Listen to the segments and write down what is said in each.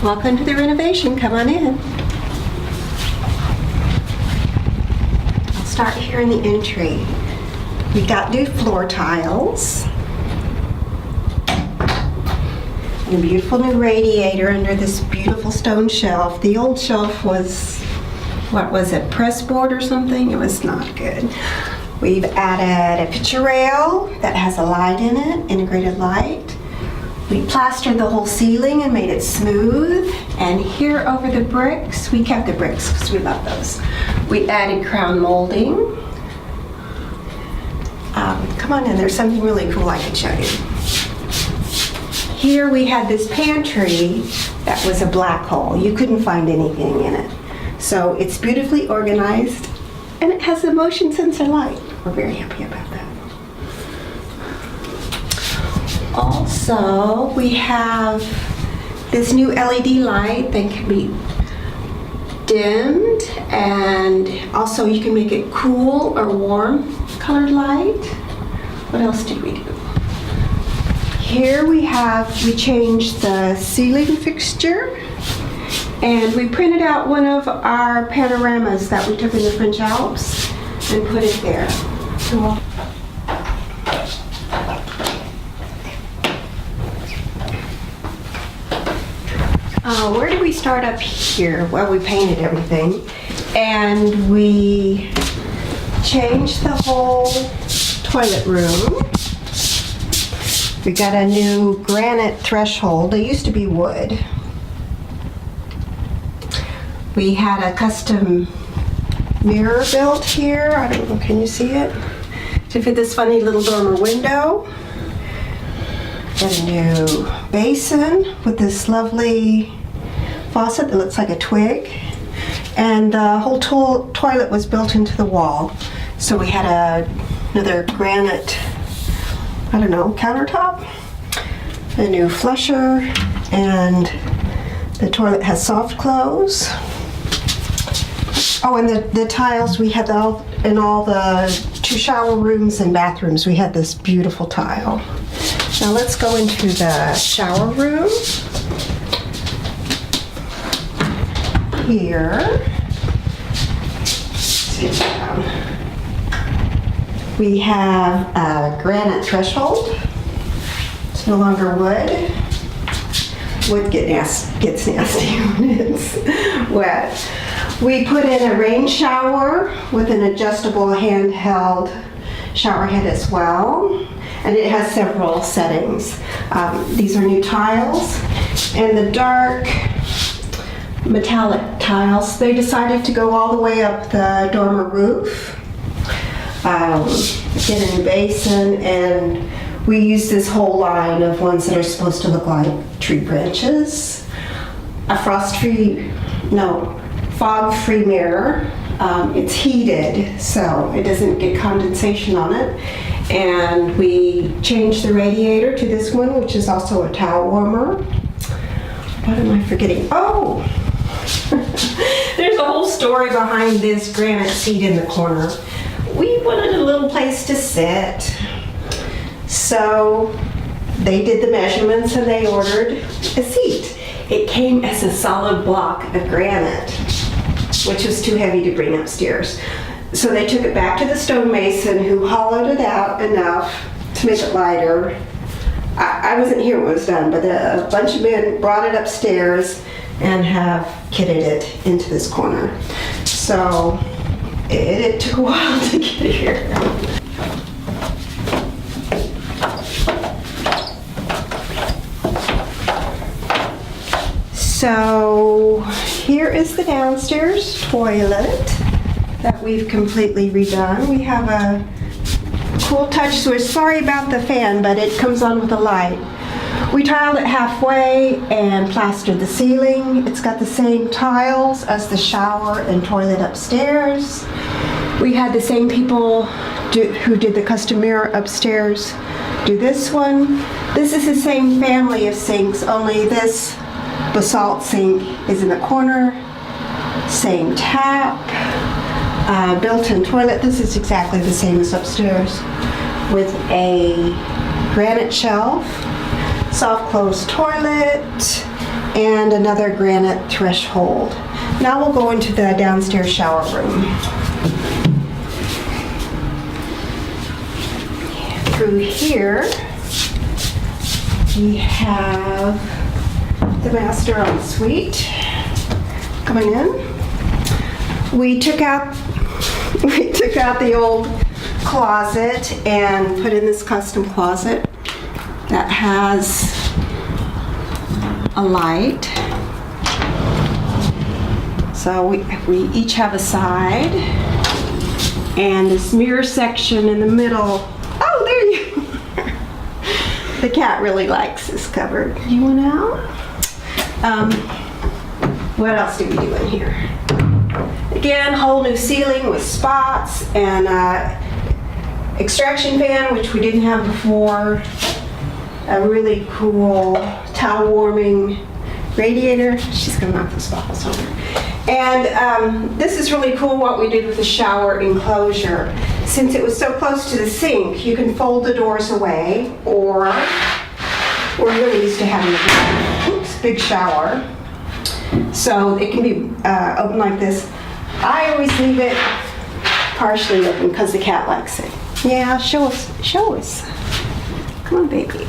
Welcome to the renovation. Come on in. I'll start here in the entry. We got new floor tiles. And a beautiful new radiator under this beautiful stone shelf. The old shelf was, what was it, press board or something? It was not good. We've added a picture rail that has a light in it, integrated light. We plastered the whole ceiling and made it smooth. And here over the bricks, we kept the bricks because we love those. We added crown molding. Come on in, there's something really cool I can show you. Here we had this pantry that was a black hole. You couldn't find anything in it. So it's beautifully organized and it has a motion sensor light. We're very happy about that. Also, we have this new LED light that can be dimmed, and also you can make it cool or warm colored light. What else did we do? Here we changed the ceiling fixture, and we printed out one of our panoramas that we took in the French Alps and put it there. So, where did we start up here? Well, we painted everything and we changed the whole toilet room. We got a new granite threshold. They used to be wood. We had a custom mirror built here. I don't know, can you see it? To fit this funny little dormer window. Got a new basin with this lovely faucet that looks like a twig, and the whole toilet was built into the wall. So we had another granite, I don't know, countertop, a new flusher, and the toilet has soft close. Oh, and the tiles, we had in all the 2 shower rooms and bathrooms, we had this beautiful tile. Now let's go into the shower room. Here, sit down. We have a granite threshold. It's no longer wood. Wood gets nasty when it's wet. We put in a rain shower with an adjustable handheld shower head as well, and it has several settings. These are new tiles, and the dark metallic tiles, they decided to go all the way up the dormer roof. Get a new basin, and we use this whole line of ones that are supposed to look like tree branches. A fog-free mirror. It's heated, so it doesn't get condensation on it. And we changed the radiator to this one, which is also a towel warmer. What am I forgetting? Oh! There's a whole story behind this granite seat in the corner. We wanted a little place to sit, so they did the measurements and they ordered a seat. It came as a solid block of granite, which was too heavy to bring upstairs. So they took it back to the stonemason, who hollowed it out enough to make it lighter. I wasn't here when it was done, but a bunch of men brought it upstairs and have kitted it into this corner. So it took a while to get here. So here is the downstairs toilet that we've completely redone. We have a cool touch, so we're sorry about the fan, but it comes on with a light. We tiled it halfway and plastered the ceiling. It's got the same tiles as the shower and toilet upstairs. We had the same people who did the custom mirror upstairs do this one. This is the same family of sinks, only this basalt sink is in the corner. Same tap, built-in toilet. This is exactly the same as upstairs, with a granite shelf, soft close toilet, and another granite threshold. Now we'll go into the downstairs shower room. Through here, we have the master ensuite coming in. We took out the old closet and put in this custom closet that has a light. So we each have a side, and this mirror section in the middle. Oh, there you are. The cat really likes this cupboard. You want out? What else do we do in here? Again, whole new ceiling with spots and extraction fan, which we didn't have before. A really cool towel warming radiator. She's gonna knock the spots over. And this is really cool what we did with the shower enclosure. Since it was so close to the sink, you can fold the doors away, or we're really used to having a big shower. So it can be open like this. I always leave it partially open because the cat likes it. Yeah, show us, show us. Come on, baby.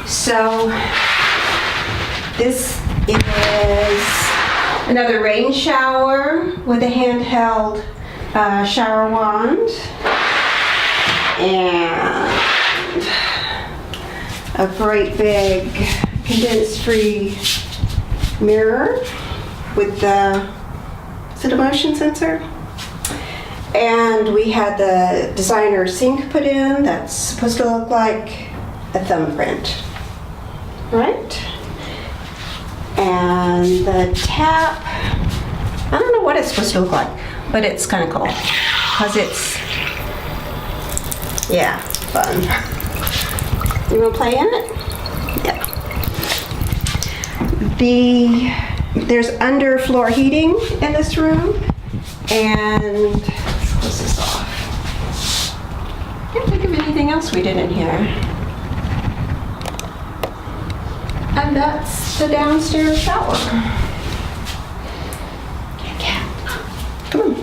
So this is another rain shower with a handheld shower wand and a great big condense-free mirror with the, is it a motion sensor? And we had the designer sink put in that's supposed to look like a thumbprint, right? And the tap, I don't know what it's supposed to look like, but it's kind of cool because it's, yeah, fun. You want to play in it? Yeah. There's underfloor heating in this room, and let's close this off. Can't think of anything else we did in here. And that's the downstairs shower. Yeah, cat. Come on.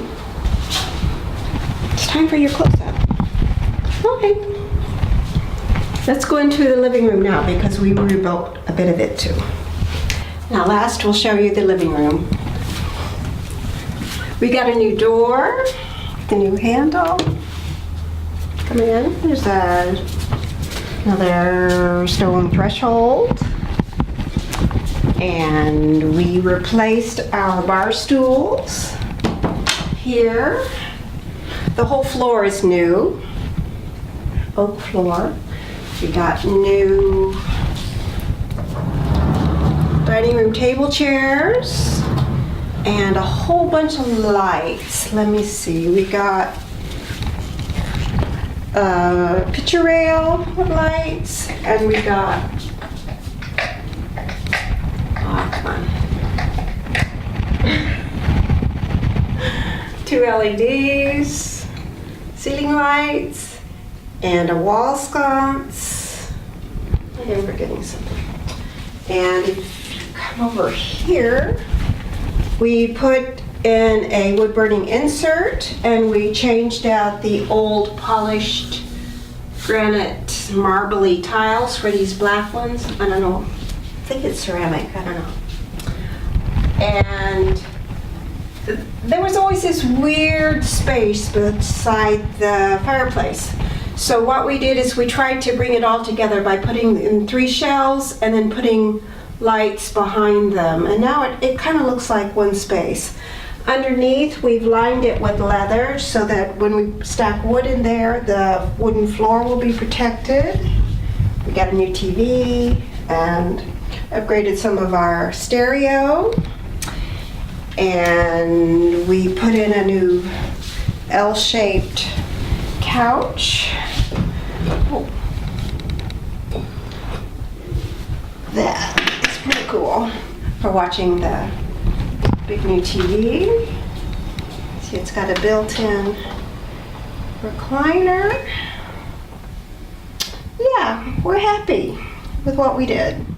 It's time for your close-up. Okay. Let's go into the living room now because we rebuilt a bit of it too. Now last we'll show you the living room. We got a new door, the new handle. Come in. There's another stone threshold. And we replaced our bar stools here. The whole floor is new. Oak floor. We got new dining room table chairs and a whole bunch of lights. Let me see. We got a picture rail with lights, and we got, oh, come on. 2 LEDs, ceiling lights, and a wall sconce. I think I'm forgetting something. And if you come over here, we put in a wood burning insert, and we changed out the old polished granite marbly tiles for these black ones. I don't know. I think it's ceramic. I don't know. And there was always this weird space beside the fireplace. So what we did is we tried to bring it all together by putting in 3 shelves and then putting lights behind them. And now it kind of looks like one space. Underneath, we've lined it with leather so that when we stack wood in there, the wooden floor will be protected. We got a new TV and upgraded some of our stereo. And we put in a new L-shaped couch. Oh. That is pretty cool for watching the big new TV. See, it's got a built-in recliner. Yeah, we're happy. with what we did.